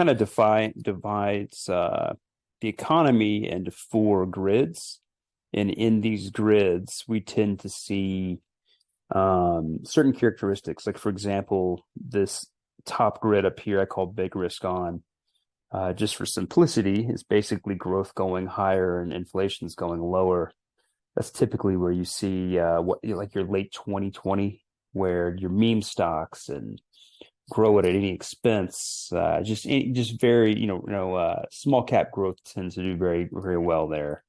kind of divides the economy into four grids. And in these grids, we tend to see certain characteristics. Like, for example, this top grid up here, I call big risk on. Just for simplicity, is basically growth going higher and inflation's going lower. That's typically where you see like your late 2020, where your meme stocks and grow it at any expense. Just very small cap growth tends to do very very well there.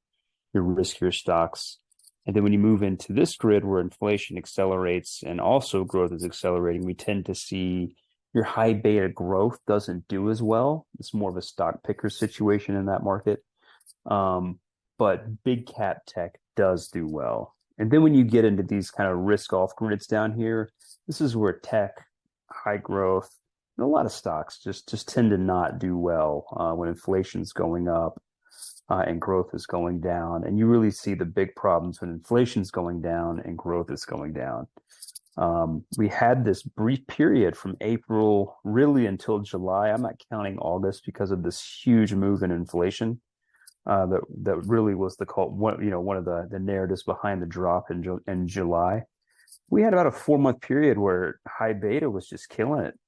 Your riskier stocks, and then when you move into this grid where inflation accelerates and also growth is accelerating, we tend to see your high beta growth doesn't do as well. It's more of a stock picker situation in that market. But big cap tech does do well. And then when you get into these kind of risk off grids down here, this is where tech, high growth, and a lot of stocks just tend to not do well when inflation's going up and growth is going down. And you really see the big problems when inflation's going down and growth is going down. We had this brief period from April really until July. I'm not counting August because of this huge move in inflation. That really was one of the narratives behind the drop in July. We had about a 4 month period where high beta was just killing it.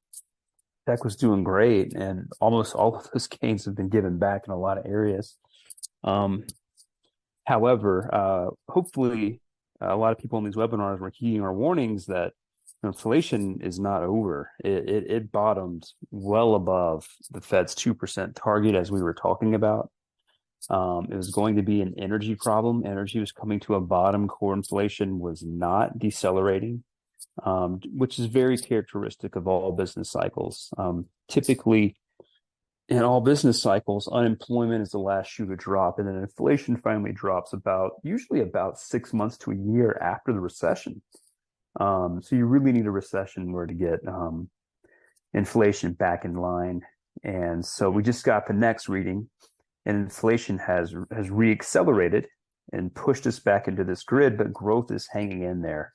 Tech was doing great, and almost all of those gains have been given back in a lot of areas. However, hopefully, a lot of people in these webinars were heeding our warnings that inflation is not over. It bottomed well above the Fed's 2% target, as we were talking about. It was going to be an energy problem. Energy was coming to a bottom. Core inflation was not decelerating, which is very characteristic of all business cycles. Typically, in all business cycles, unemployment is the last shoe to drop, and then inflation finally drops usually about 6 months to a year after the recession. So you really need a recession where to get inflation back in line. And so we just got the next reading, and inflation has reaccelerated and pushed us back into this grid, but growth is hanging in there.